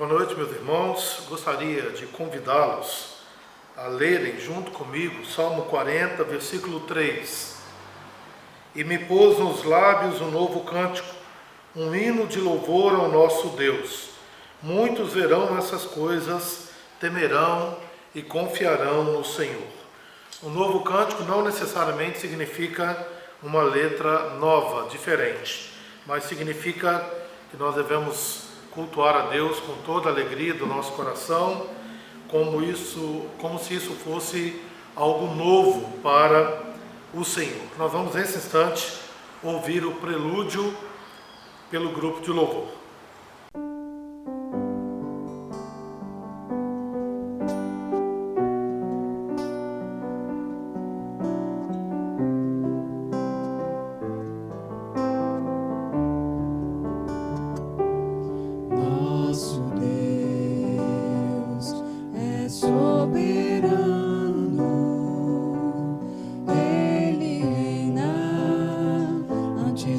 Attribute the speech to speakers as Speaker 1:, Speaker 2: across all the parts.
Speaker 1: Boa noite, meus irmãos. Gostaria de convidá-los a lerem junto comigo Salmo 40, versículo 3. E me pôs nos lábios um novo cântico, um hino de louvor ao nosso Deus. Muitos verão essas coisas, temerão e confiarão no Senhor. Um novo cântico não necessariamente significa uma letra nova, diferente, mas significa que nós devemos cultuar a Deus com toda a alegria do nosso coração, como se isso fosse algo novo para o Senhor. Nós vamos nesse instante ouvir o prelúdio pelo grupo de louvor.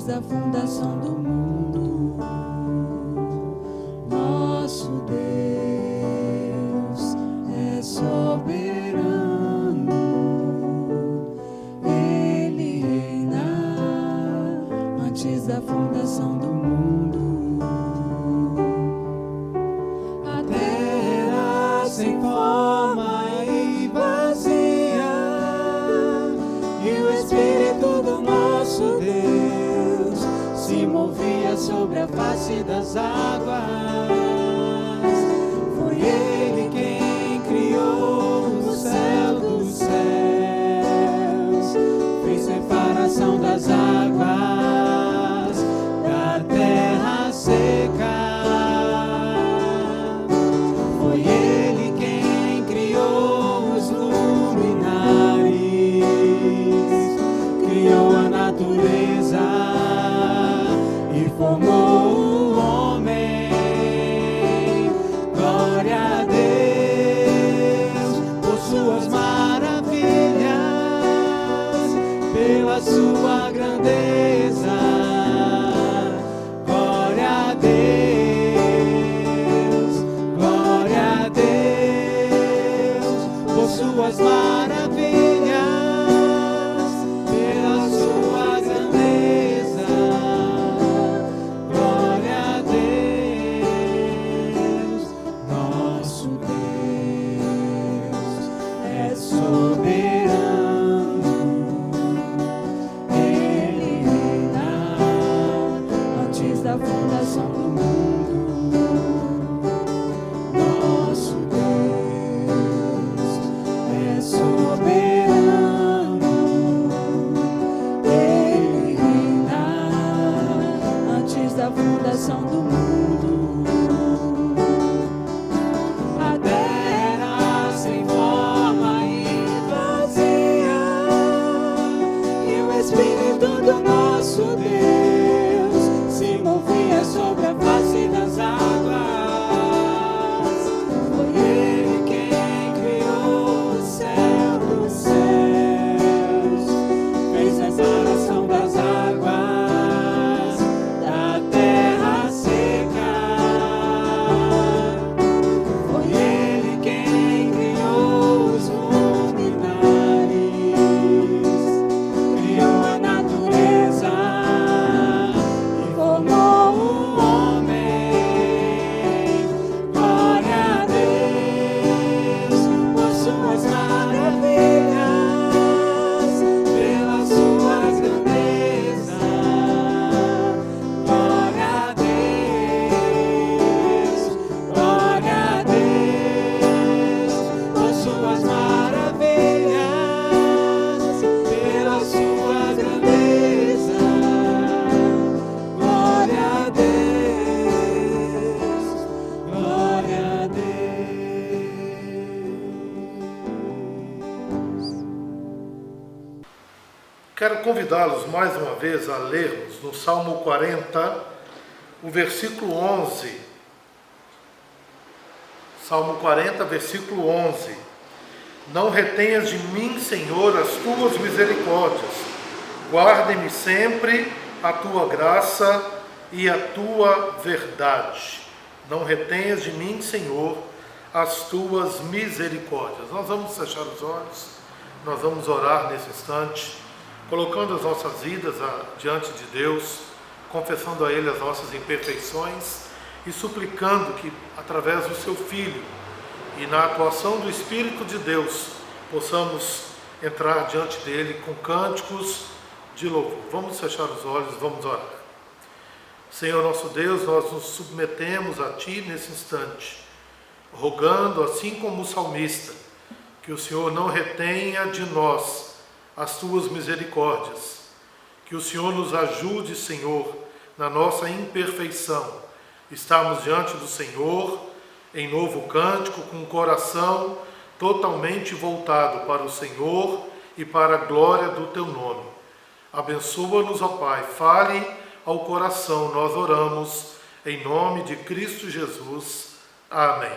Speaker 2: Da fundação do mundo, nosso Deus é soberano, Ele reina antes da fundação do mundo. A terra sem forma e vazia, e o Espírito do nosso Deus se movia sobre a face das águas. Foi Ele quem criou o céu dos céus, fez separação das águas da terra seca. Foi Ele quem criou os luminares, criou a natureza, formou o homem. Glória a Deus por suas maravilhas, pela sua grandeza. Glória a Deus por suas maravilhas, pela sua grandeza. Da fundação do mundo, nosso Deus é soberano, Ele reina antes da fundação do mundo. A terra sem forma e vazia, e o Espírito do nosso Deus se movia sobre a face das águas. Foi Ele quem criou o céu dos céus, fez a separação das águas da terra seca. Foi Ele quem criou os luminares, criou a natureza, formou o homem. Glória a Deus por suas maravilhas, pela sua grandeza. Glória a Deus por suas maravilhas, pela sua grandeza. Glória a Deus, glória a Deus.
Speaker 1: Quero convidá-los mais uma vez a lermos no Salmo 40, o versículo 11. Salmo 40, versículo 11. Não retenhas de mim, Senhor, as tuas misericórdias. Guarde-me sempre a tua graça e a tua verdade. não retenhas de mim, Senhor, as tuas misericórdias. Nós vamos fechar os olhos, nós vamos orar nesse instante, colocando as nossas vidas diante de Deus, confessando a Ele as nossas imperfeições e suplicando que, através do Seu Filho e na atuação do Espírito de Deus, possamos entrar diante dEle com cânticos de louvor. Vamos fechar os olhos, vamos orar. Senhor nosso Deus, nós nos submetemos a Ti nesse instante, rogando, assim como o salmista, que o Senhor não retenha de nós as Tuas misericórdias, que o Senhor nos ajude, Senhor, na nossa imperfeição, estarmos diante do Senhor em novo cântico, com o coração totalmente voltado para o Senhor e para a glória do Teu nome. Abençoa-nos, ó Pai, fale ao coração, nós oramos em nome de Cristo Jesus. Amém.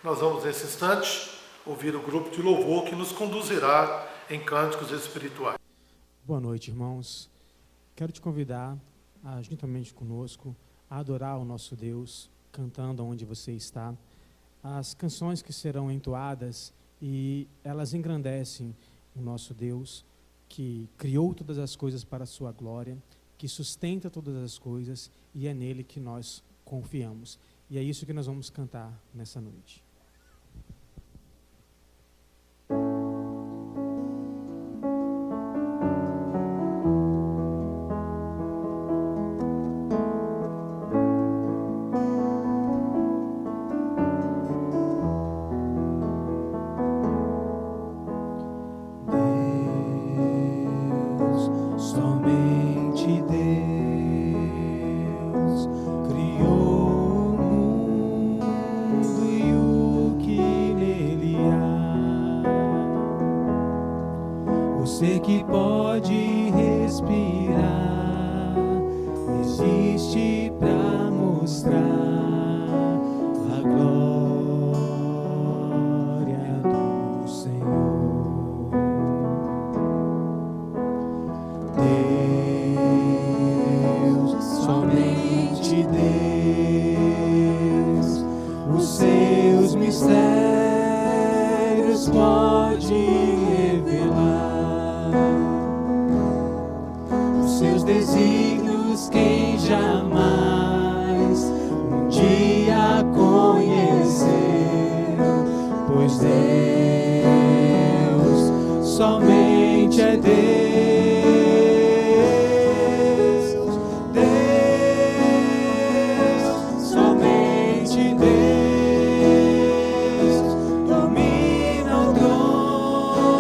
Speaker 1: Nós vamos nesse instante ouvir o grupo de louvor que nos conduzirá em cânticos espirituais.
Speaker 3: Boa noite, irmãos. Quero te convidar, juntamente conosco, a adorar o nosso Deus, cantando onde você está. As canções que serão entoadas, e elas engrandecem o nosso Deus, que criou todas as coisas para a sua glória, que sustenta todas as coisas, e é nele que nós confiamos. E é isso que nós vamos cantar nessa noite.
Speaker 2: Você que pode respirar, existe pra mostrar a glória do Senhor. Deus, somente Deus, os seus mistérios pode revelar. Os seus desígnios quem jamais um dia conheceu, pois Deus somente é Deus. Deus, somente Deus domina o trono.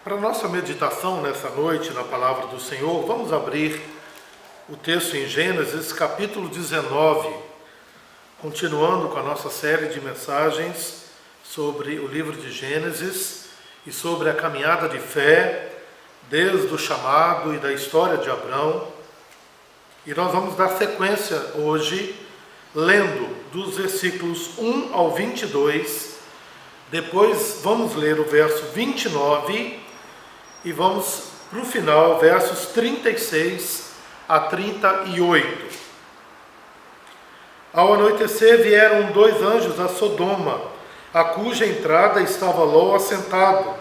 Speaker 1: Para nossa meditação nessa noite na palavra do Senhor, vamos abrir o texto em Gênesis capítulo 19, continuando com a nossa série de mensagens sobre o livro de Gênesis e sobre a caminhada de fé, desde o chamado e da história de Abrão. E nós vamos dar sequência hoje, lendo dos versículos 1 ao 22, depois vamos ler o verso 29 e vamos para o final, versos 36 a 38. Ao anoitecer vieram 2 anjos a Sodoma, a cuja entrada estava Ló assentado.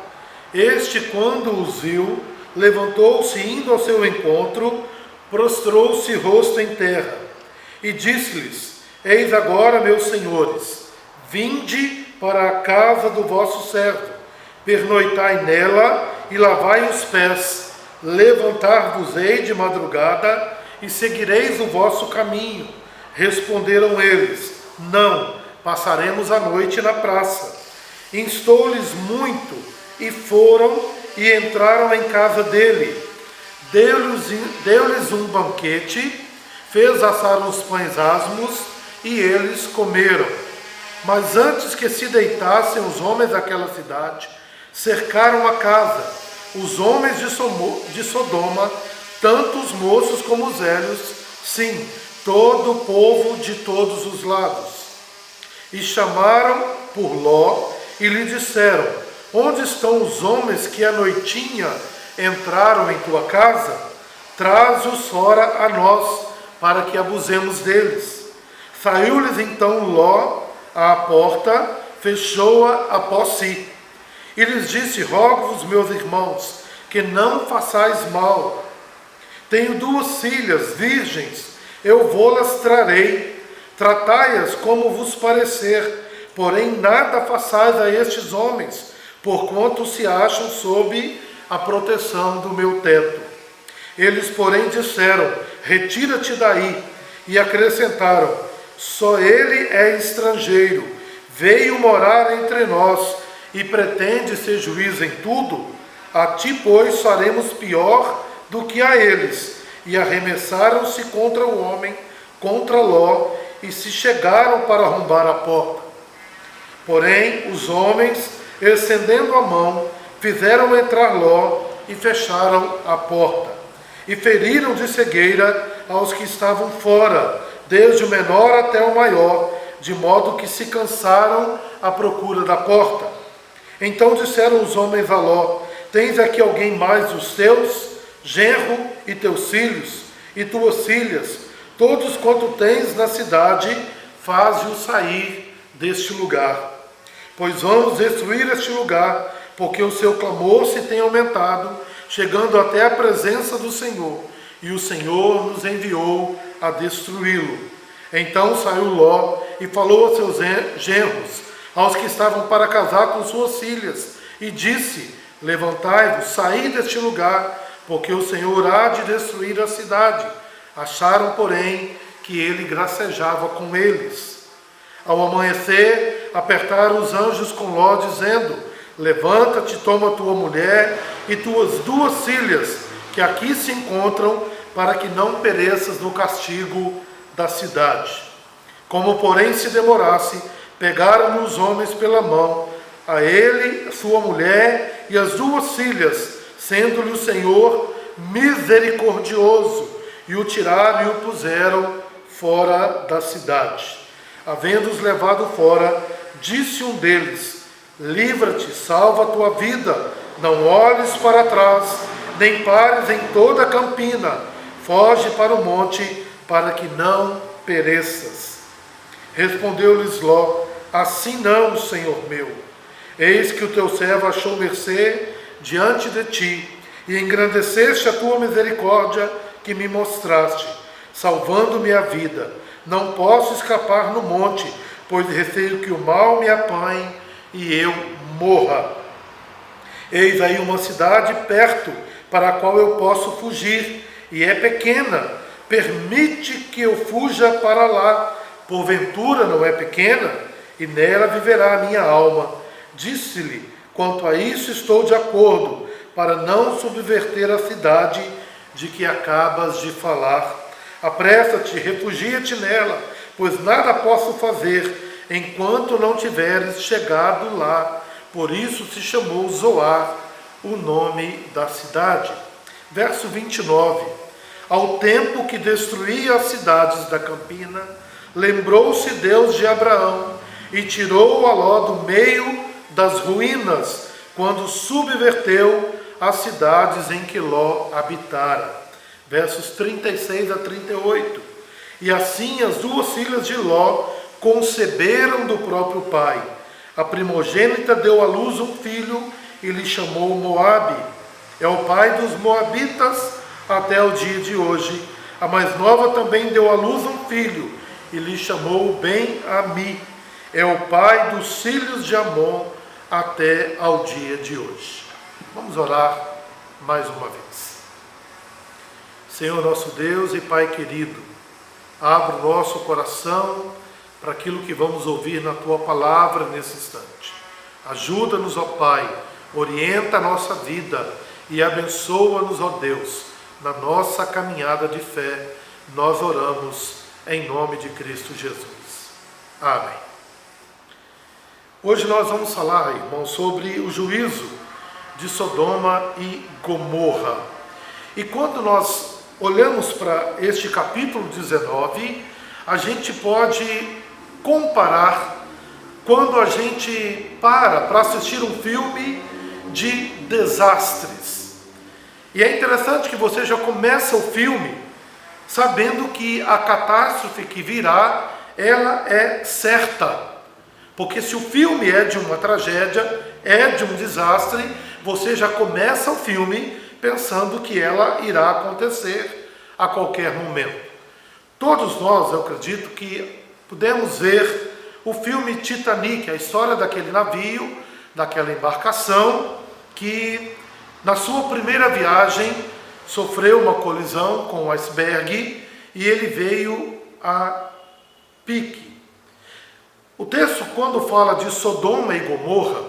Speaker 1: Este, quando os viu, levantou-se indo ao seu encontro, prostrou-se rosto em terra, e disse-lhes: Eis agora, meus senhores, vinde para a casa do vosso servo, pernoitai nela e lavai os pés, levantar-vos-ei de madrugada e seguireis o vosso caminho. Responderam eles: Não, passaremos a noite na praça. Instou-lhes muito, e foram e entraram em casa dele. Deu-lhes um banquete, fez assar os pães asmos, e eles comeram. Mas antes que se deitassem os homens daquela cidade, cercaram a casa. Os homens de Sodoma, tanto os moços como os velhos, sim, todo o povo de todos os lados. E chamaram por Ló e lhe disseram: Onde estão os homens que à noitinha entraram em tua casa? Traze-os fora a nós, para que abusemos deles. Saiu-lhes então Ló à porta, fechou-a após si, e lhes disse: Rogo-vos, meus irmãos, que não façais mal. Tenho 2 filhas virgens, eu vô-las trarei, tratai-as como vos parecer, porém nada façais a estes homens, porquanto se acham sob a proteção do meu teto. Eles, porém, disseram: Retira-te daí. E acrescentaram: Só ele é estrangeiro, veio morar entre nós e pretende ser juiz em tudo. A ti, pois, faremos pior do que a eles. E arremessaram-se contra o homem, contra Ló, e se chegaram para arrombar a porta. Porém, os homens, estendendo a mão, fizeram entrar Ló e fecharam a porta. E feriram de cegueira aos que estavam fora, desde o menor até o maior, de modo que se cansaram à procura da porta. Então disseram os homens a Ló: Tens aqui alguém mais dos teus, genro e teus filhos, e tuas filhas, todos quanto tens na cidade, faze-os sair deste lugar. Pois vamos destruir este lugar, porque o seu clamor se tem aumentado, chegando até a presença do Senhor, e o Senhor nos enviou a destruí-lo. Então saiu Ló e falou aos seus genros, aos que estavam para casar com suas filhas, e disse: Levantai-vos, saí deste lugar, porque o Senhor há de destruir a cidade. Acharam, porém, que ele gracejava com eles. Ao amanhecer, apertaram os anjos com Ló, dizendo: Levanta-te, toma tua mulher e tuas 2 filhas, que aqui se encontram, para que não pereças no castigo da cidade. Como, porém, se demorasse, pegaram os homens pela mão, a ele, sua mulher e as 2 filhas, sendo-lhe o Senhor misericordioso, e o tiraram e o puseram fora da cidade. Havendo-os levado fora, disse um deles: Livra-te, salva a tua vida, não olhes para trás, nem pares em toda a campina, foge para o monte, para que não pereças. Respondeu-lhes Ló: Assim não, Senhor meu. Eis que o teu servo achou mercê diante de ti, e engrandeceste a tua misericórdia que me mostraste, salvando-me a vida. Não posso escapar no monte, pois receio que o mal me apanhe e eu morra. Eis aí uma cidade perto, para a qual eu posso fugir, e é pequena. Permite que eu fuja para lá. Porventura não é pequena? E nela viverá a minha alma. Disse-lhe: Quanto a isso estou de acordo, para não subverter a cidade de que acabas de falar. Apressa-te, refugia-te nela, pois nada posso fazer enquanto não tiveres chegado lá. Por isso se chamou Zoar, o nome da cidade. Verso 29. Ao tempo que destruía as cidades da campina, lembrou-se Deus de Abraão e tirou a Ló do meio das ruínas, quando subverteu as cidades em que Ló habitara. Versos 36 a 38. E assim as duas filhas de Ló conceberam do próprio pai. A primogênita deu à luz um filho e lhe chamou Moabe. É o pai dos moabitas até o dia de hoje. A mais nova também deu à luz um filho e lhe chamou Ben-Ami. É o pai dos filhos de Amon até ao dia de hoje. Vamos orar mais uma vez. Senhor nosso Deus e Pai querido, abra o nosso coração para aquilo que vamos ouvir na Tua Palavra nesse instante. Ajuda-nos, ó Pai, orienta a nossa vida e abençoa-nos, ó Deus, na nossa caminhada de fé. Nós oramos em nome de Cristo Jesus. Amém. Hoje nós vamos falar, irmãos, sobre o juízo de Sodoma e Gomorra. E quando nós olhamos para este capítulo 19, a gente pode comparar quando a gente para assistir um filme de desastres. E é interessante que você já começa o filme sabendo que a catástrofe que virá, ela é certa. Porque se o filme é de uma tragédia, é de um desastre, você já começa o filme pensando que ela irá acontecer a qualquer momento. Todos nós, eu acredito, que podemos ver o filme Titanic, a história daquele navio, daquela embarcação, que na sua primeira viagem sofreu uma colisão com um iceberg e ele veio a pique. O texto, quando fala de Sodoma e Gomorra,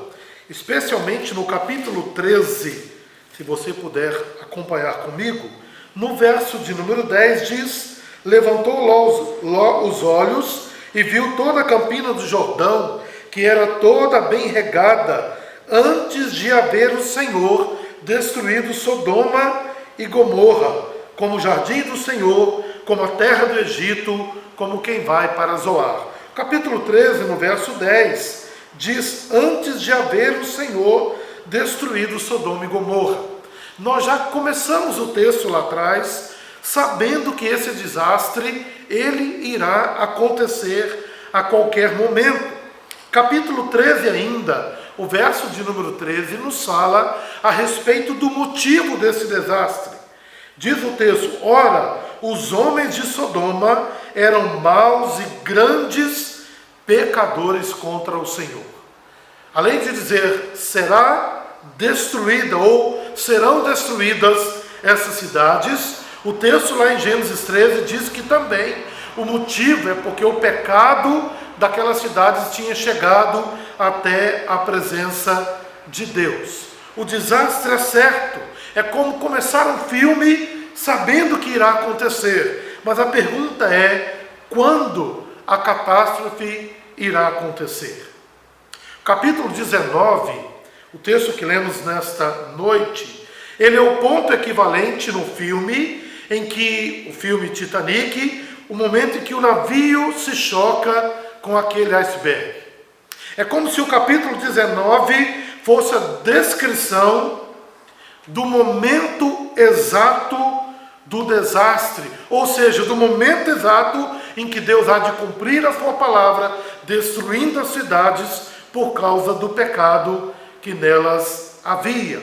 Speaker 1: especialmente no capítulo 13, se você puder acompanhar comigo, no verso de número 10 diz: levantou Ló os olhos e viu toda a campina do Jordão, que era toda bem regada, antes de haver o Senhor destruído Sodoma e Gomorra, como o jardim do Senhor, como a terra do Egito, como quem vai para Zoar. Capítulo 13, no verso 10, diz: antes de haver o Senhor destruído Sodoma e Gomorra. Nós já começamos o texto lá atrás, sabendo que esse desastre, ele irá acontecer a qualquer momento. Capítulo 13 ainda, o verso de número 13, nos fala a respeito do motivo desse desastre. Diz o texto: ora, os homens de Sodoma eram maus e grandes pecadores contra o Senhor. Além de dizer, será destruída ou serão destruídas essas cidades, o texto lá em Gênesis 13 diz que também o motivo é porque o pecado daquelas cidades tinha chegado até a presença de Deus. O desastre é certo, é como começar um filme sabendo que irá acontecer, mas a pergunta é: quando a catástrofe irá acontecer? Capítulo 19, o texto que lemos nesta noite, ele é o ponto equivalente no filme, em que o filme Titanic, o momento em que o navio se choca com aquele iceberg. É como se o capítulo 19 fosse a descrição do momento exato do desastre, ou seja, do momento exato em que Deus há de cumprir a sua palavra, destruindo as cidades por causa do pecado que nelas havia.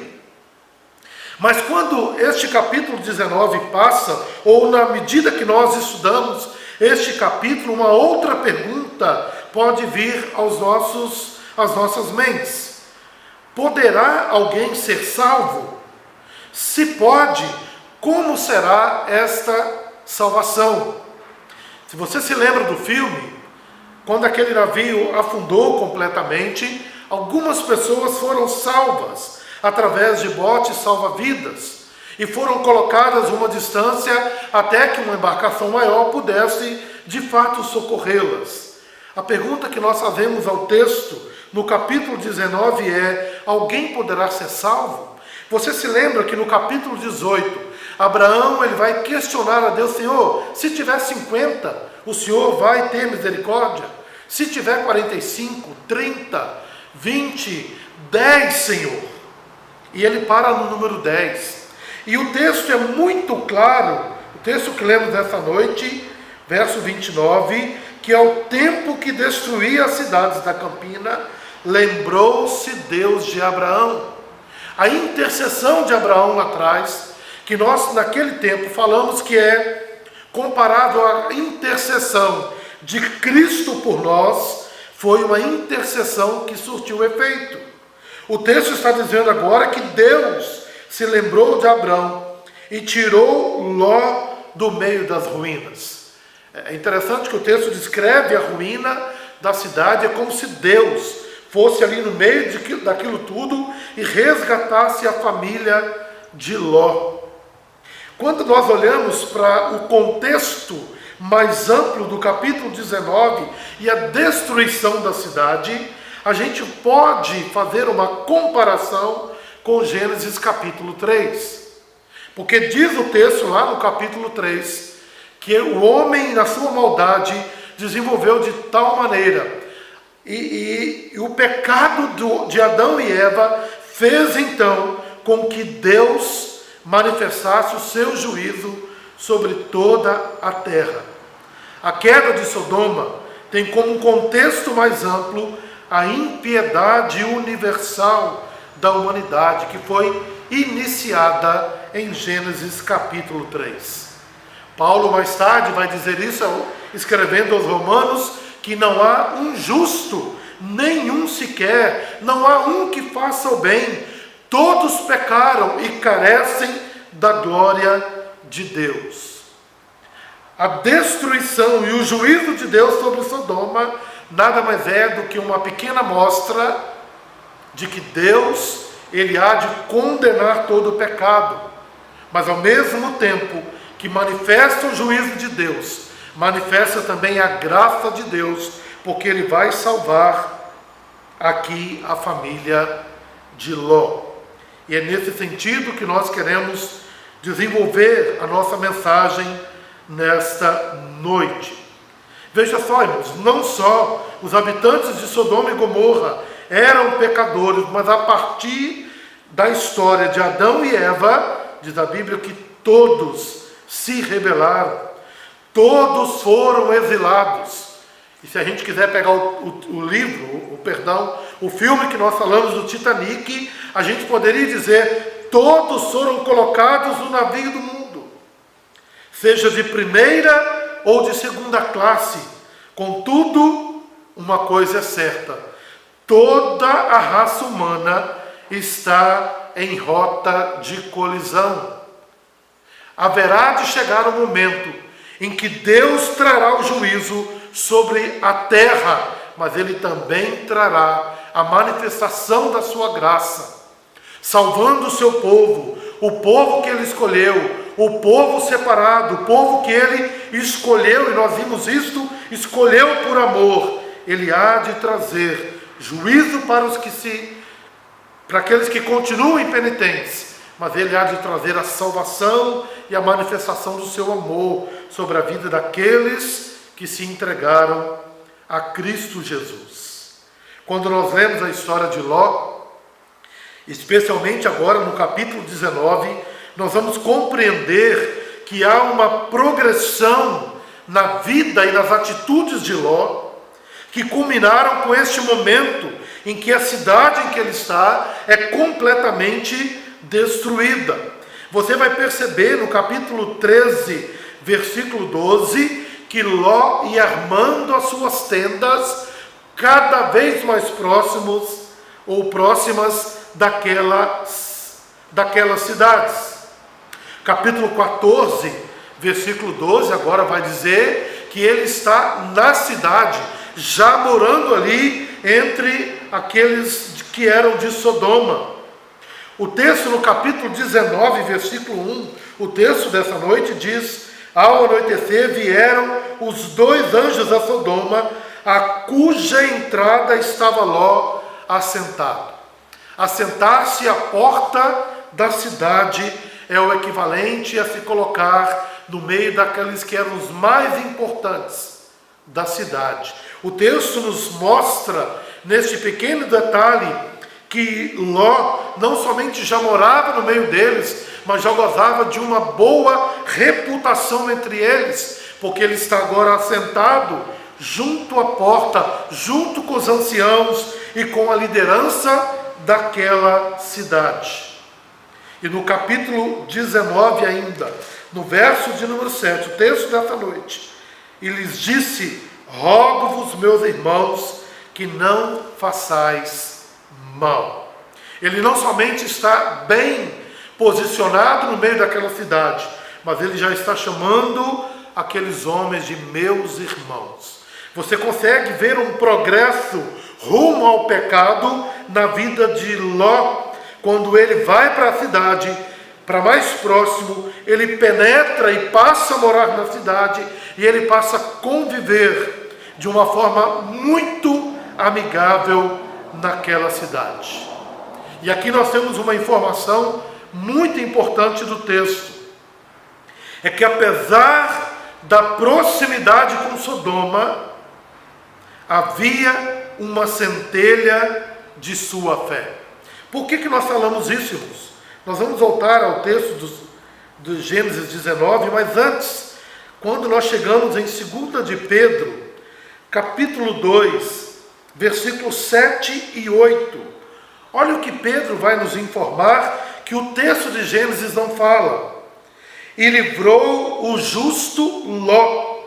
Speaker 1: Mas quando este capítulo 19 passa, ou na medida que nós estudamos este capítulo, uma outra pergunta pode vir às nossas mentes. Poderá alguém ser salvo? Se pode, como será esta salvação? Se você se lembra do filme, quando aquele navio afundou completamente, algumas pessoas foram salvas. através de botes salva-vidas, e foram colocadas uma distância até que uma embarcação maior pudesse, de fato, socorrê-las. A pergunta que nós fazemos ao texto, no capítulo 19, é: alguém poderá ser salvo? Você se lembra que no capítulo 18, Abraão ele vai questionar a Deus: Senhor, se tiver 50, o Senhor vai ter misericórdia? Se tiver 45, 30, 20, 10, Senhor. E ele para no número 10. E o texto é muito claro, o texto que lemos nessa noite, verso 29, que ao tempo que destruía as cidades da campina, lembrou-se Deus de Abraão. A intercessão de Abraão lá atrás, que nós naquele tempo falamos que é comparável à intercessão de Cristo por nós, foi uma intercessão que surtiu efeito. O texto está dizendo agora que Deus se lembrou de Abraão e tirou Ló do meio das ruínas. É interessante que o texto descreve a ruína da cidade, é como se Deus fosse ali no meio daquilo tudo e resgatasse a família de Ló. Quando nós olhamos para o contexto mais amplo do capítulo 19 e a destruição da cidade, a gente pode fazer uma comparação com Gênesis capítulo 3. Porque diz o texto lá no capítulo 3 que o homem, na sua maldade, desenvolveu de tal maneira, e o pecado de Adão e Eva fez então com que Deus manifestasse o seu juízo sobre toda a terra. A queda de Sodoma tem como contexto mais amplo a impiedade universal da humanidade, que foi iniciada em Gênesis capítulo 3. Paulo mais tarde vai dizer isso, escrevendo aos Romanos, que não há um justo, nenhum sequer, não há um que faça o bem, todos pecaram e carecem da glória de Deus. A destruição e o juízo de Deus sobre Sodoma nada mais é do que uma pequena amostra de que Deus, ele há de condenar todo o pecado, mas ao mesmo tempo que manifesta o juízo de Deus, manifesta também a graça de Deus, porque ele vai salvar aqui a família de Ló. E é nesse sentido que nós queremos desenvolver a nossa mensagem nesta noite. Veja só, irmãos, não só os habitantes de Sodoma e Gomorra eram pecadores, mas a partir da história de Adão e Eva, diz a Bíblia que todos se rebelaram, todos foram exilados. E se a gente quiser pegar o filme que nós falamos do Titanic, a gente poderia dizer: todos foram colocados no navio do mundo, seja de primeira ou de segunda classe. Contudo, uma coisa é certa: toda a raça humana está em rota de colisão. Haverá de chegar o momento em que Deus trará o juízo sobre a terra, mas Ele também trará a manifestação da sua graça, salvando o seu povo, o povo que Ele escolheu, o povo separado, o povo que Ele escolheu, e nós vimos isto, escolheu por amor. Ele há de trazer juízo para aqueles que continuam impenitentes, mas Ele há de trazer a salvação e a manifestação do seu amor sobre a vida daqueles que se entregaram a Cristo Jesus. Quando nós lemos a história de Ló, especialmente agora no capítulo 19, nós vamos compreender que há uma progressão na vida e nas atitudes de Ló, que culminaram com este momento em que a cidade em que ele está é completamente destruída. Você vai perceber no capítulo 13, versículo 12, que Ló ia armando as suas tendas cada vez mais próximas daquelas cidades. Capítulo 14, versículo 12, agora vai dizer que ele está na cidade, já morando ali entre aqueles que eram de Sodoma. O texto no capítulo 19, versículo 1, o texto dessa noite diz: ao anoitecer vieram os 2 anjos a Sodoma, a cuja entrada estava Ló assentado. Assentar-se à porta da cidade é o equivalente a se colocar no meio daqueles que eram os mais importantes da cidade. O texto nos mostra, neste pequeno detalhe, que Ló não somente já morava no meio deles, mas já gozava de uma boa reputação entre eles, porque ele está agora assentado junto à porta, junto com os anciãos e com a liderança daquela cidade. E no capítulo 19 ainda, no verso de número 7, o texto dessa noite, e lhes disse: rogo-vos, meus irmãos, que não façais mal. Ele não somente está bem posicionado no meio daquela cidade, mas ele já está chamando aqueles homens de meus irmãos. Você consegue ver um progresso rumo ao pecado na vida de Ló, quando ele vai para a cidade, para mais próximo, ele penetra e passa a morar na cidade, e ele passa a conviver de uma forma muito amigável naquela cidade. E aqui nós temos uma informação muito importante do texto. É que apesar da proximidade com Sodoma, havia uma centelha de sua fé. Por que nós falamos isso, irmãos? Nós vamos voltar ao texto do Gênesis 19, mas antes, quando nós chegamos em 2 de Pedro, capítulo 2, versículos 7 e 8, olha o que Pedro vai nos informar, que o texto de Gênesis não fala. E livrou o justo Ló,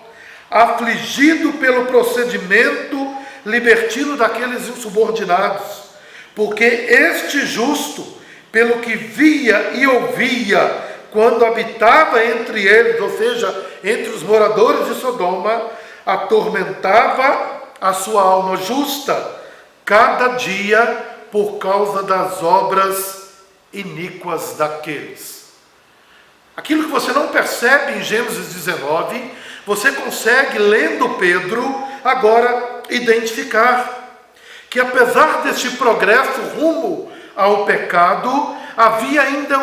Speaker 1: afligido pelo procedimento libertino daqueles insubordinados, porque este justo, pelo que via e ouvia quando habitava entre eles, ou seja, entre os moradores de Sodoma, atormentava a sua alma justa cada dia por causa das obras iníquas daqueles. Aquilo que você não percebe em Gênesis 19, você consegue, lendo Pedro, agora identificar que apesar deste progresso rumo ao pecado, havia ainda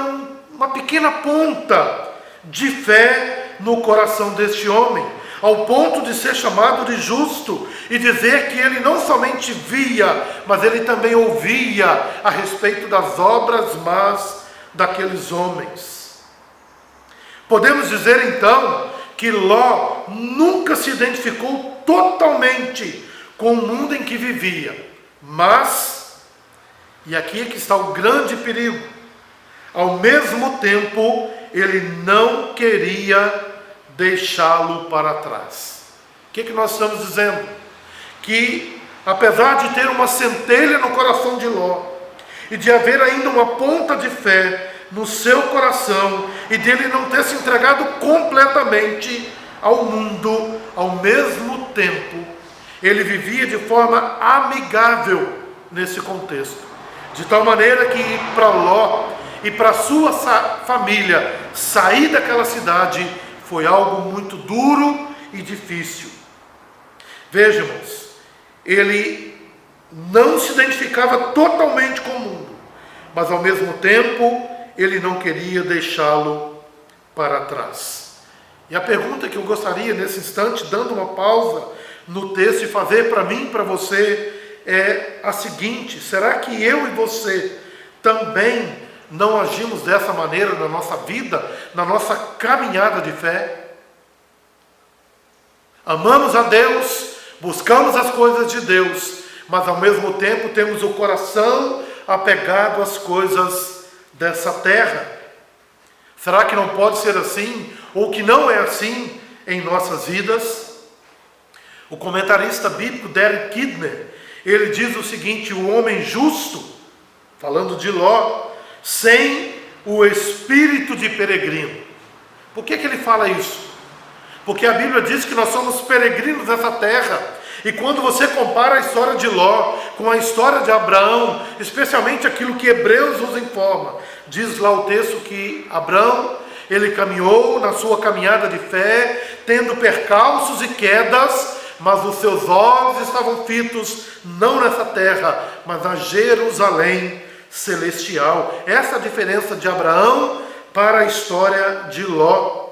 Speaker 1: uma pequena ponta de fé no coração deste homem, ao ponto de ser chamado de justo e dizer que ele não somente via, mas ele também ouvia a respeito das obras más daqueles homens. Podemos dizer então que Ló nunca se identificou totalmente com o mundo em que vivia, mas, e aqui é que está o grande perigo, ao mesmo tempo ele não queria deixá-lo para trás. O que nós estamos dizendo? Que apesar de ter uma centelha no coração de Ló, e de haver ainda uma ponta de fé no seu coração, e dele não ter se entregado completamente ao mundo, ao mesmo tempo, ele vivia de forma amigável nesse contexto. De tal maneira que para Ló e para sua família sair daquela cidade foi algo muito duro e difícil. Vejam, ele não se identificava totalmente com o mundo, mas ao mesmo tempo ele não queria deixá-lo para trás. E a pergunta que eu gostaria nesse instante, dando uma pausa no texto, e fazer para mim e para você é a seguinte: será que eu e você também não agimos dessa maneira na nossa vida, na nossa caminhada de fé? Amamos a Deus, buscamos as coisas de Deus, mas ao mesmo tempo temos o coração apegado às coisas dessa terra. Será que não pode ser assim, ou que não é assim em nossas vidas? O comentarista bíblico Derek Kidner, ele diz o seguinte: o homem justo, falando de Ló, sem o espírito de peregrino. Por que ele fala isso? Porque a Bíblia diz que nós somos peregrinos nessa terra, E quando você compara a história de Ló com a história de Abraão, especialmente aquilo que Hebreus nos informa, diz lá o texto que Abraão, ele caminhou na sua caminhada de fé, tendo percalços e quedas, mas os seus olhos estavam fitos não nessa terra, mas na Jerusalém celestial. Essa é a diferença de Abraão para a história de Ló.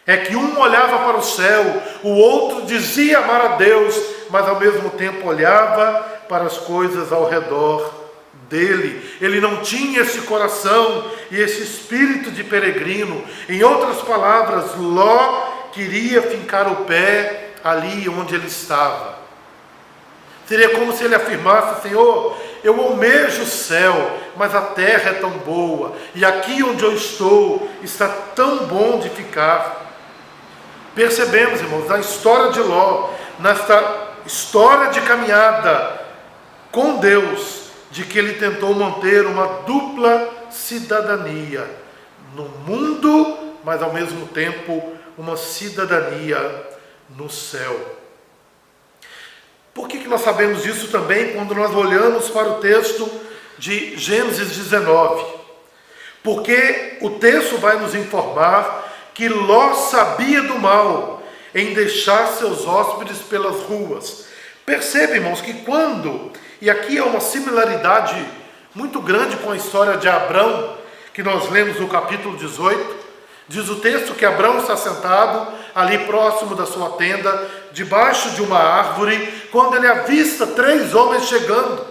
Speaker 1: É que um olhava para o céu, o outro dizia amar a Deus, mas ao mesmo tempo olhava para as coisas ao redor dele. Ele não tinha esse coração e esse espírito de peregrino. Em outras palavras, Ló queria fincar o pé ali onde ele estava. Seria como se ele afirmasse: Senhor, eu almejo o céu, mas a terra é tão boa, e aqui onde eu estou está tão bom de ficar. Percebemos, irmãos, na história de Ló, nesta história de caminhada com Deus, de que ele tentou manter uma dupla cidadania no mundo, mas ao mesmo tempo uma cidadania no céu. Por que nós sabemos disso também quando nós olhamos para o texto de Gênesis 19? Porque o texto vai nos informar que Ló sabia do mal em deixar seus hóspedes pelas ruas. Percebe, irmãos, que quando, e aqui é uma similaridade muito grande com a história de Abrão, que nós lemos no capítulo 18, diz o texto que Abrão está sentado ali próximo da sua tenda, debaixo de uma árvore, quando ele avista 3 homens chegando.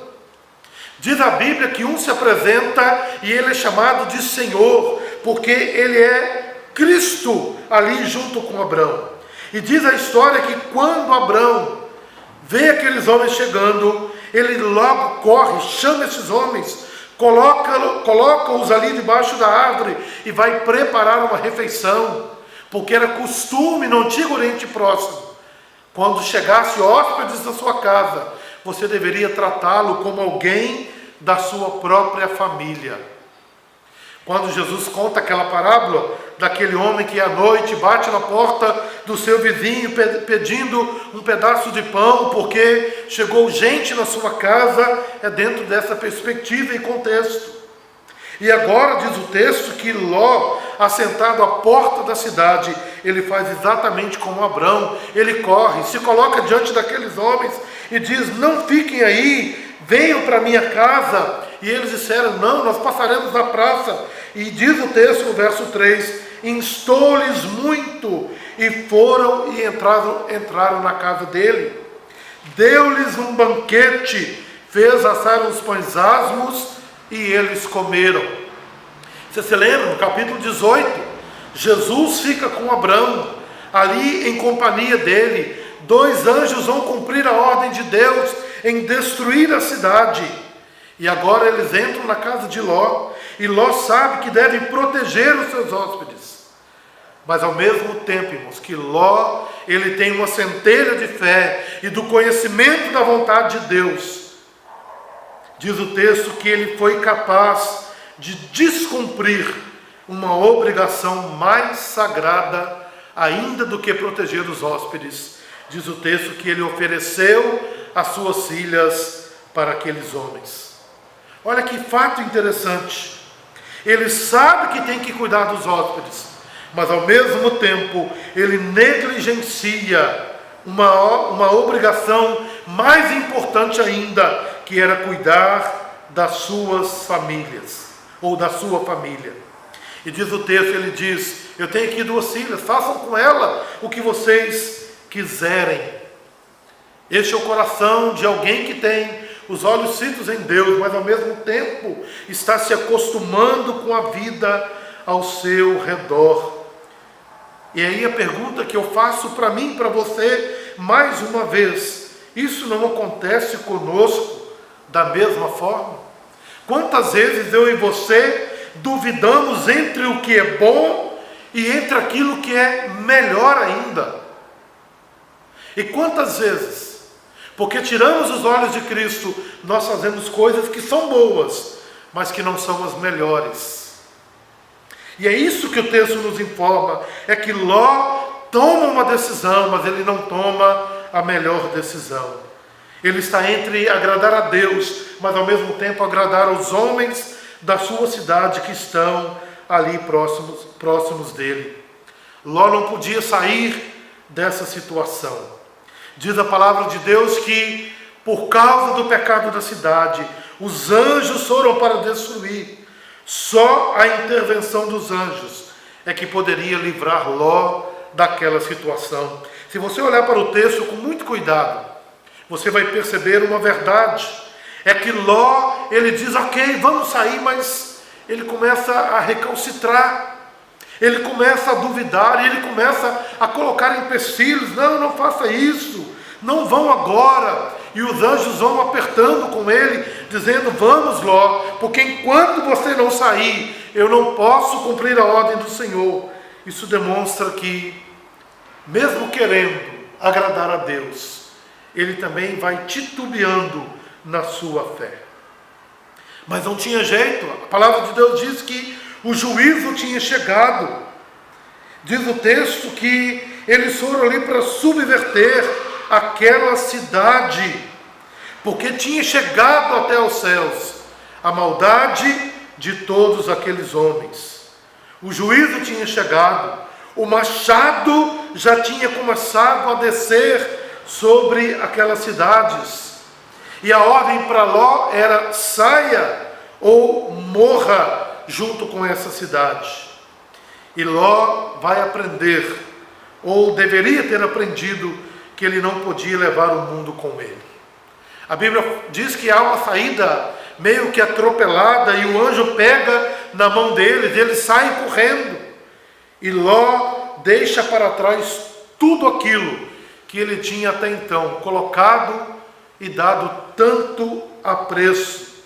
Speaker 1: Diz a Bíblia que um se apresenta e ele é chamado de Senhor, porque ele é Cristo ali junto com Abrão. E diz a história que quando Abrão vê aqueles homens chegando, ele logo corre, chama esses homens, coloca-os ali debaixo da árvore e vai preparar uma refeição, porque era costume no Antigo Oriente Próximo, quando chegasse hóspedes da sua casa, você deveria tratá-lo como alguém da sua própria família. Quando Jesus conta aquela parábola daquele homem que à noite bate na porta do seu vizinho pedindo um pedaço de pão porque chegou gente na sua casa, é dentro dessa perspectiva e contexto. E agora diz o texto que Ló, assentado à porta da cidade, ele faz exatamente como Abrão. Ele corre, se coloca diante daqueles homens e diz: não fiquem aí, venham para minha casa. E eles disseram: não, nós passaremos na praça. E diz o texto no verso 3: instou-lhes muito, e foram e entraram na casa dele. Deu-lhes um banquete, fez assar uns pães asmos, e eles comeram. Você se lembra, no capítulo 18, Jesus fica com Abrão, ali em companhia dele. 2 anjos vão cumprir a ordem de Deus em destruir a cidade. E agora eles entram na casa de Ló, e Ló sabe que deve proteger os seus hóspedes. Mas ao mesmo tempo, irmãos, que Ló, ele tem uma centelha de fé e do conhecimento da vontade de Deus. Diz o texto que ele foi capaz de descumprir uma obrigação mais sagrada ainda do que proteger os hóspedes. Diz o texto que ele ofereceu as suas filhas para aqueles homens. Olha que fato interessante. Ele sabe que tem que cuidar dos hóspedes, mas ao mesmo tempo ele negligencia uma obrigação mais importante ainda, que era cuidar das suas famílias, ou da sua família. E diz o texto, ele diz: eu tenho aqui 2 filhas, façam com ela o que vocês quiserem. Este é o coração de alguém que tem os olhos fitos em Deus, mas ao mesmo tempo está se acostumando com a vida ao seu redor. E aí a pergunta que eu faço para mim, para você, mais uma vez: isso não acontece conosco da mesma forma? Quantas vezes eu e você duvidamos entre o que é bom e entre aquilo que é melhor ainda? E quantas vezes, porque tiramos os olhos de Cristo, nós fazemos coisas que são boas, mas que não são as melhores. E é isso que o texto nos informa, é que Ló toma uma decisão, mas ele não toma a melhor decisão. Ele está entre agradar a Deus, mas ao mesmo tempo agradar aos homens da sua cidade que estão ali próximos dele. Ló não podia sair dessa situação. Diz a palavra de Deus que, por causa do pecado da cidade, os anjos foram para destruir. Só a intervenção dos anjos é que poderia livrar Ló daquela situação. Se você olhar para o texto com muito cuidado, você vai perceber uma verdade. É que Ló, ele diz, ok, vamos sair, mas ele começa a recalcitrar. Ele começa a duvidar, e ele começa a colocar empecilhos. Não, não faça isso, não vão agora. E os anjos vão apertando com ele, dizendo, vamos Ló, porque enquanto você não sair, eu não posso cumprir a ordem do Senhor. Isso demonstra que, mesmo querendo agradar a Deus, ele também vai titubeando na sua fé. Mas não tinha jeito, a palavra de Deus diz que o juízo tinha chegado. Diz o texto que eles foram ali para subverter aquela cidade, porque tinha chegado até aos céus a maldade de todos aqueles homens. O juízo tinha chegado, o machado já tinha começado a descer sobre aquelas cidades, e a ordem para Ló era: saia ou morra junto com essa cidade. E Ló vai aprender, ou deveria ter aprendido, que ele não podia levar o mundo com ele. A Bíblia diz que há uma saída meio que atropelada, e o anjo pega na mão deles, e eles saem correndo. E Ló deixa para trás tudo aquilo que ele tinha até então colocado e dado tanto apreço.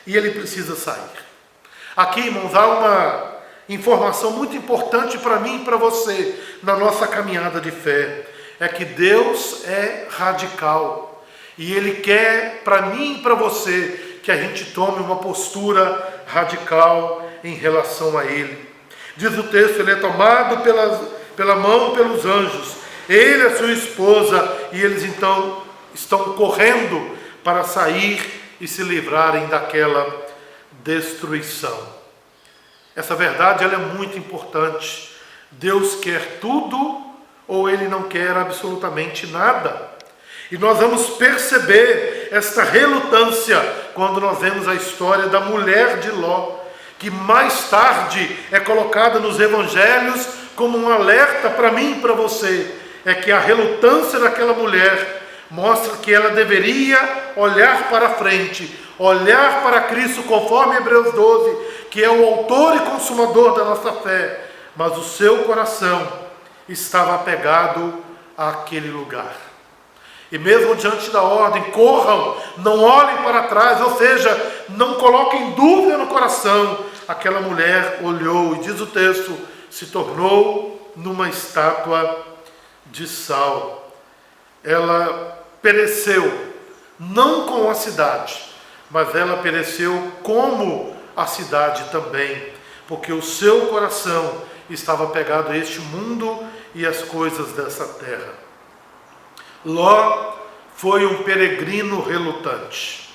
Speaker 1: E ele precisa sair. Aqui, irmãos, há uma informação muito importante para mim e para você na nossa caminhada de fé. É que Deus é radical. E Ele quer, para mim e para você, que a gente tome uma postura radical em relação a Ele. Diz o texto, ele é tomado pela mão pelos anjos. Ele e a sua esposa, e eles então estão correndo para sair e se livrarem daquela destruição. Essa verdade ela é muito importante. Deus quer tudo ou Ele não quer absolutamente nada. E nós vamos perceber esta relutância quando nós vemos a história da mulher de Ló, que mais tarde é colocada nos evangelhos como um alerta para mim e para você. É que a relutância daquela mulher mostra que ela deveria olhar para frente, olhar para Cristo, conforme Hebreus 12, que é o autor e consumador da nossa fé, mas o seu coração estava apegado àquele lugar. E mesmo diante da ordem, corram, não olhem para trás, ou seja, não coloquem dúvida no coração. Aquela mulher olhou, e diz o texto, se tornou numa estátua de sal. Ela pereceu, não com a cidade, mas ela pereceu como a cidade também, porque o seu coração estava pegado a este mundo e as coisas dessa terra. Ló foi um peregrino relutante.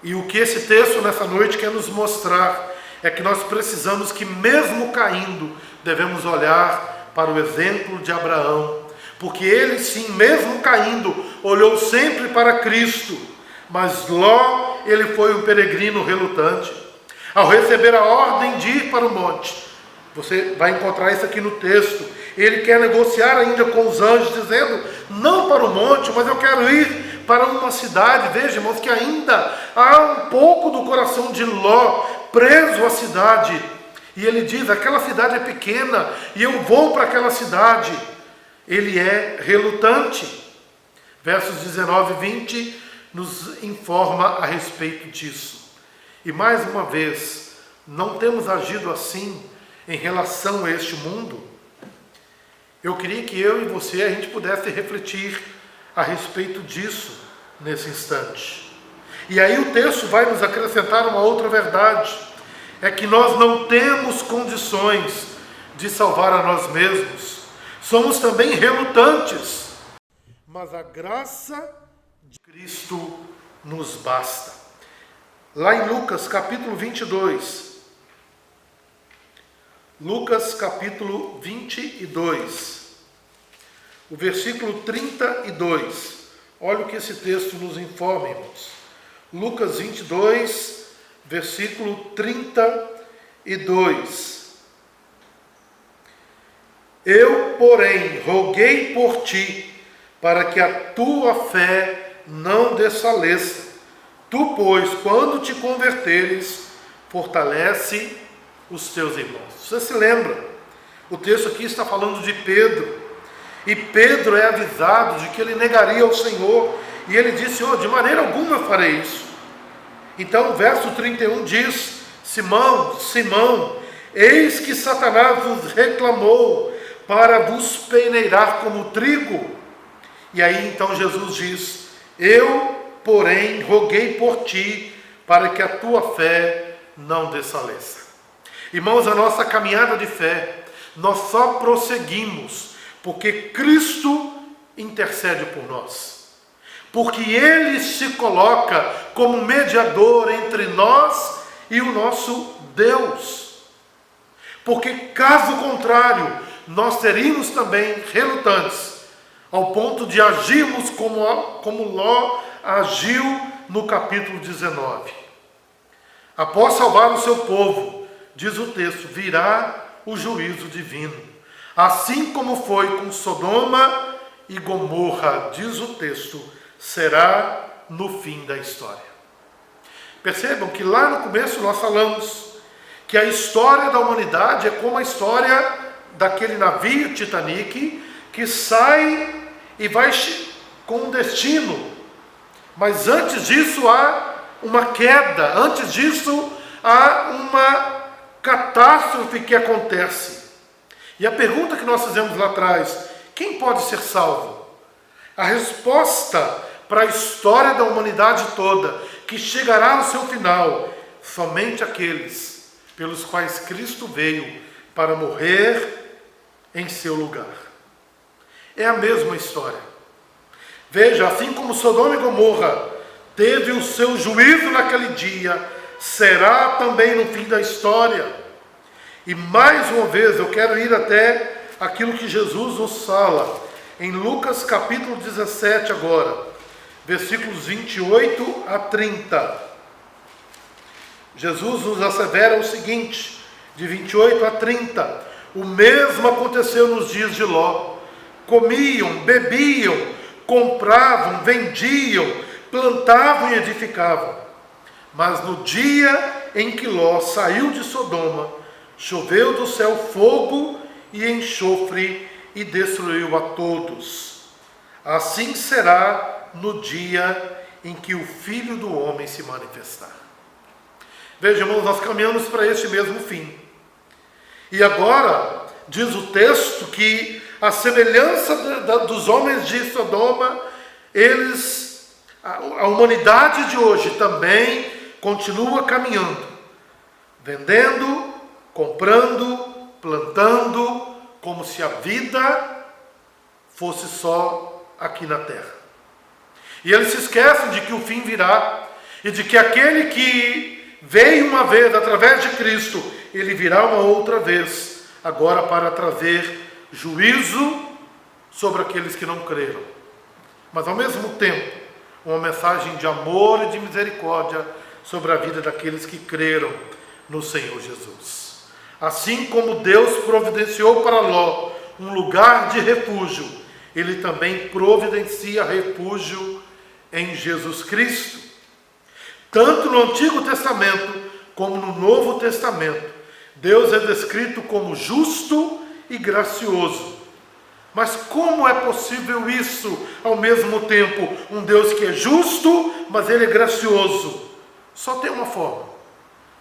Speaker 1: E o que esse texto nessa noite quer nos mostrar é que nós precisamos que, mesmo caindo, devemos olhar para o exemplo de Abraão, porque ele sim, mesmo caindo, olhou sempre para Cristo. Mas Ló, ele foi um peregrino relutante. Ao receber a ordem de ir para o monte, você vai encontrar isso aqui no texto, ele quer negociar ainda com os anjos, dizendo, não para o monte, mas eu quero ir para uma cidade. Veja, irmãos, que ainda há um pouco do coração de Ló preso à cidade. E ele diz, aquela cidade é pequena, e eu vou para aquela cidade. Ele é relutante. Versos 19 e 20 nos informa a respeito disso. E mais uma vez, não temos agido assim em relação a este mundo. Eu queria que eu e você, a gente pudesse refletir a respeito disso nesse instante. E aí o texto vai nos acrescentar uma outra verdade, é que nós não temos condições de salvar a nós mesmos. Somos também relutantes. mas a graça de Cristo nos basta. Lá em Lucas capítulo 22, Lucas capítulo 22, o versículo 32, olha o que esse texto nos informa, irmãos. Lucas 22, versículo 32. Eu, porém, roguei por ti, para que a tua fé não desfaleça. Tu, pois, quando te converteres, fortalece os teus irmãos. Você se lembra? O texto aqui está falando de Pedro. E Pedro é avisado de que ele negaria o Senhor. E ele disse: Senhor, de maneira alguma eu farei isso. Então o verso 31 diz: Simão, Simão, eis que Satanás vos reclamou para vos peneirar como trigo. E aí então Jesus diz: eu, porém, roguei por ti, para que a tua fé não desfaleça. Irmãos, a nossa caminhada de fé, nós só prosseguimos porque Cristo intercede por nós. Porque Ele se coloca como mediador entre nós e o nosso Deus. Porque caso contrário, nós seríamos também relutantes, ao ponto de agirmos como Ló agiu no capítulo 19. Após salvar o seu povo, diz o texto, virá o juízo divino. Assim como foi com Sodoma e Gomorra, diz o texto, será no fim da história. Percebam que lá no começo nós falamos que a história da humanidade é como a história daquele navio Titanic que sai e vai com um destino. Mas antes disso há uma queda, antes disso há uma catástrofe que acontece. E a pergunta que nós fizemos lá atrás, quem pode ser salvo? A resposta para a história da humanidade toda, que chegará ao seu final, somente aqueles pelos quais Cristo veio para morrer em seu lugar. É a mesma história. Veja, assim como Sodoma e Gomorra teve o seu juízo naquele dia, será também no fim da história. E mais uma vez eu quero ir até aquilo que Jesus nos fala em Lucas capítulo 17 agora, versículos 28 a 30. Jesus nos assevera o seguinte, de 28 a 30, o mesmo aconteceu nos dias de Ló. Comiam, bebiam, compravam, vendiam, plantavam e edificavam. Mas no dia em que Ló saiu de Sodoma, choveu do céu fogo e enxofre e destruiu a todos. Assim será no dia em que o Filho do Homem se manifestar. Vejam, irmãos, nós caminhamos para este mesmo fim. E agora, diz o texto que a semelhança dos homens de Sodoma, a humanidade de hoje também continua caminhando, vendendo, comprando, plantando, como se a vida fosse só aqui na terra. E eles se esquecem de que o fim virá, e de que aquele que veio uma vez através de Cristo, ele virá uma outra vez, agora para trazer juízo sobre aqueles que não creram. Mas ao mesmo tempo, uma mensagem de amor e de misericórdia sobre a vida daqueles que creram no Senhor Jesus. Assim como Deus providenciou para Ló um lugar de refúgio, Ele também providencia refúgio em Jesus Cristo. Tanto no Antigo Testamento como no Novo Testamento, Deus é descrito como justo e gracioso. Mas como é possível isso ao mesmo tempo? Um Deus que é justo, mas Ele é gracioso. Só tem uma forma.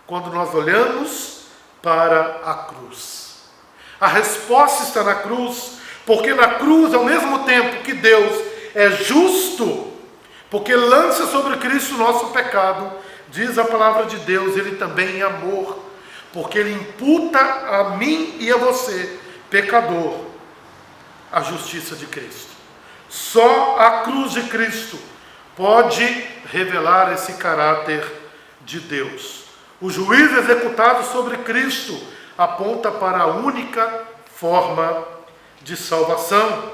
Speaker 1: Quando nós olhamos para a cruz. A resposta está na cruz, porque na cruz, ao mesmo tempo que Deus é justo, porque lança sobre Cristo o nosso pecado, diz a palavra de Deus, Ele também é amor, porque Ele imputa a mim e a você, pecador, a justiça de Cristo. Só a cruz de Cristo pode revelar esse caráter de Deus. O juízo executado sobre Cristo aponta para a única forma de salvação.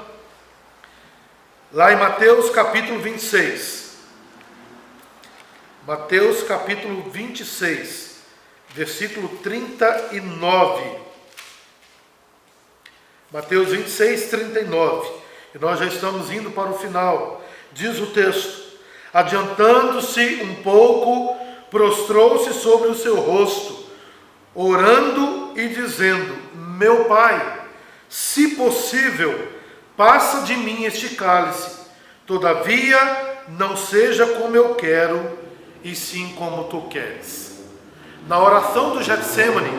Speaker 1: Lá em Mateus capítulo 26. Mateus capítulo 26, versículo 39. Mateus 26, 39. E nós já estamos indo para o final. Diz o texto: adiantando-se um pouco, prostrou-se sobre o seu rosto, orando e dizendo: meu Pai, se possível, passa de mim este cálice. Todavia, não seja como eu quero, e sim como tu queres. Na oração do Getsêmani,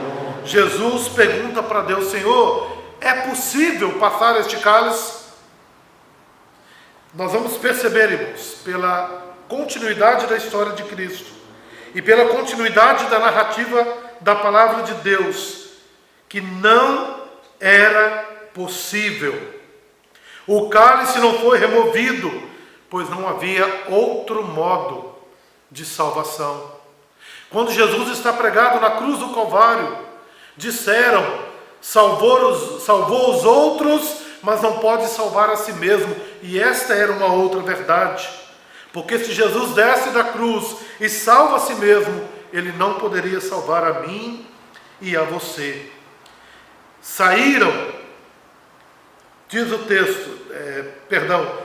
Speaker 1: Jesus pergunta para Deus: Senhor, é possível passar este cálice? Nós vamos perceber, irmãos, pela continuidade da história de Cristo e pela continuidade da narrativa da palavra de Deus, que não era possível. O cálice não foi removido, pois não havia outro modo de salvação. Quando Jesus está pregado na cruz do Calvário, disseram: salvou os outros, mas não pode salvar a si mesmo. E esta era uma outra verdade, porque se Jesus desce da cruz e salva a si mesmo, ele não poderia salvar a mim e a você. Saíram, diz o texto,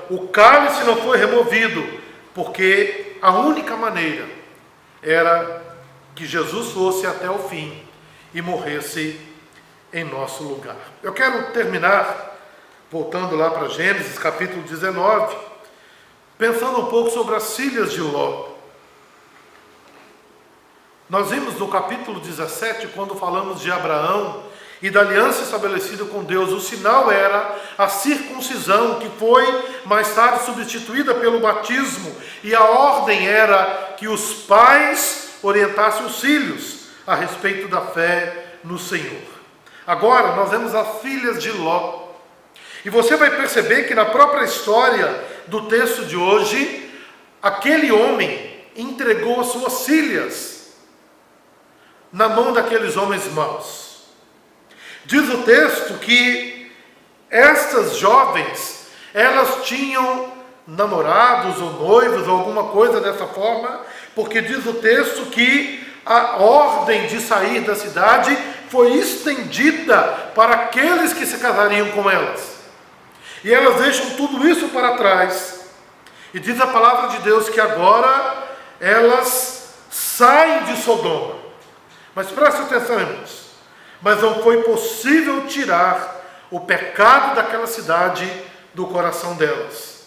Speaker 1: o cálice não foi removido, porque a única maneira era que Jesus fosse até o fim e morresse em nosso lugar. Eu quero terminar voltando lá para Gênesis capítulo 19, pensando um pouco sobre as filhas de Ló. Nós vimos no capítulo 17, quando falamos de Abraão e da aliança estabelecida com Deus, o sinal era a circuncisão, que foi mais tarde substituída pelo batismo, e a ordem era que os pais orientassem os filhos a respeito da fé no Senhor. Agora nós vemos as filhas de Ló. E você vai perceber que na própria história do texto de hoje, aquele homem entregou as suas filhas na mão daqueles homens maus. Diz o texto que estas jovens, elas tinham namorados ou noivos ou alguma coisa dessa forma, porque diz o texto que a ordem de sair da cidade foi estendida para aqueles que se casariam com elas. E elas deixam tudo isso para trás. E diz a palavra de Deus que agora elas saem de Sodoma. Mas preste atenção, irmãos. Mas não foi possível tirar o pecado daquela cidade do coração delas.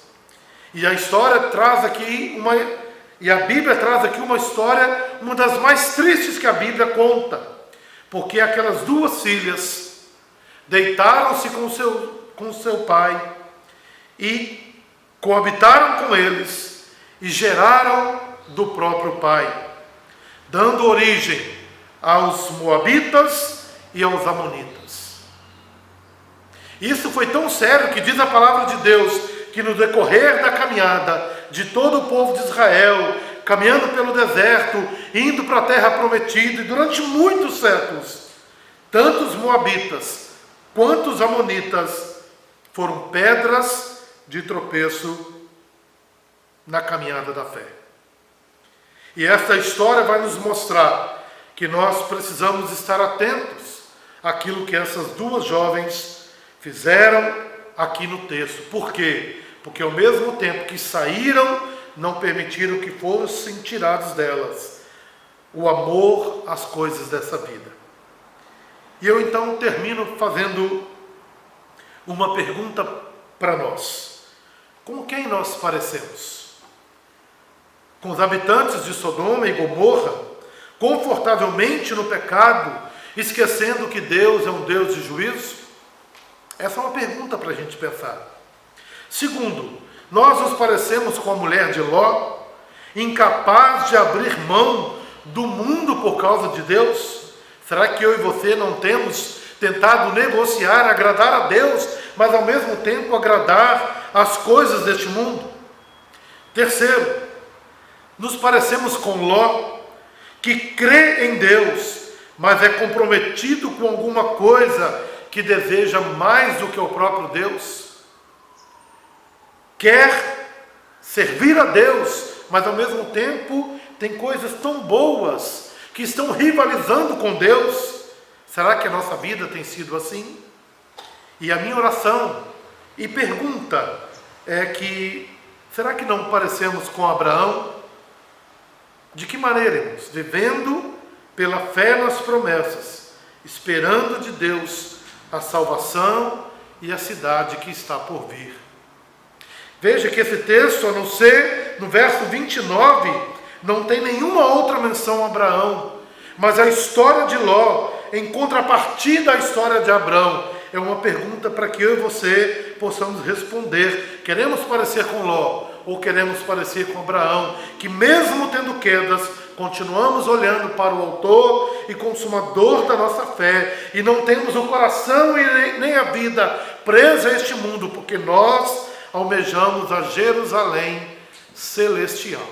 Speaker 1: E a história traz aqui a Bíblia traz aqui uma história, uma das mais tristes que a Bíblia conta. Porque aquelas duas filhas deitaram-se com seu pai e coabitaram com eles e geraram do próprio pai, dando origem aos moabitas e aos amonitas. Isso foi tão sério que diz a palavra de Deus que no decorrer da caminhada de todo o povo de Israel, caminhando pelo deserto, indo para a terra prometida, e durante muitos séculos, tanto os moabitas quanto os amonitas foram pedras de tropeço na caminhada da fé. E esta história vai nos mostrar que nós precisamos estar atentos àquilo que essas duas jovens fizeram aqui no texto. Por quê? Porque ao mesmo tempo que saíram, não permitiram que fossem tirados delas o amor às coisas dessa vida. E eu então termino fazendo uma pergunta para nós. Com quem nós parecemos? Com os habitantes de Sodoma e Gomorra, confortavelmente no pecado, esquecendo que Deus é um Deus de juízo? Essa é uma pergunta para a gente pensar. Segundo, nós nos parecemos com a mulher de Ló, incapaz de abrir mão do mundo por causa de Deus? Será que eu e você não temos tentado negociar, agradar a Deus, mas ao mesmo tempo agradar as coisas deste mundo. Terceiro, nos parecemos com Ló, que crê em Deus, mas é comprometido com alguma coisa que deseja mais do que o próprio Deus. Quer servir a Deus, mas ao mesmo tempo tem coisas tão boas que estão rivalizando com Deus. Será que a nossa vida tem sido assim? E a minha oração e pergunta é que, será que não parecemos com Abraão? De que maneira, irmãos? Vivendo pela fé nas promessas, esperando de Deus a salvação e a cidade que está por vir. Veja que esse texto, a não ser no verso 29, não tem nenhuma outra menção a Abraão, mas a história de Ló, em contrapartida à história de Abraão, é uma pergunta para que eu e você possamos responder. Queremos parecer com Ló ou queremos parecer com Abraão, que mesmo tendo quedas, continuamos olhando para o autor e consumador da nossa fé e não temos o coração e nem a vida presa a este mundo, porque nós almejamos a Jerusalém celestial.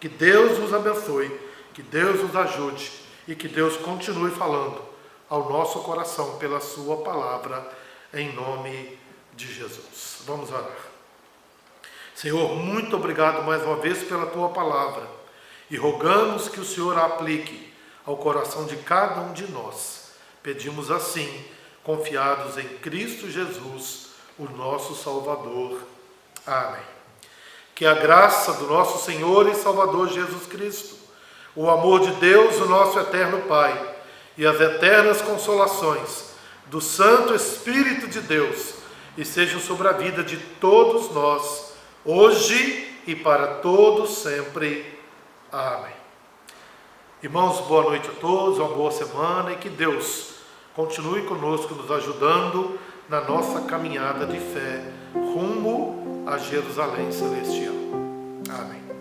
Speaker 1: Que Deus nos abençoe, que Deus nos ajude e que Deus continue falando ao nosso coração pela sua palavra, em nome de Jesus. Vamos orar. Senhor, muito obrigado mais uma vez pela tua palavra e rogamos que o Senhor a aplique ao coração de cada um de nós. Pedimos assim, confiados em Cristo Jesus, o nosso Salvador. Amém. Que a graça do nosso Senhor e Salvador Jesus Cristo, o amor de Deus, o nosso eterno Pai, e as eternas consolações do Santo Espírito de Deus estejam sobre a vida de todos nós, hoje e para todos sempre. Amém. Irmãos, boa noite a todos, uma boa semana e que Deus continue conosco, nos ajudando na nossa caminhada de fé rumo a Jerusalém celestial. Amém.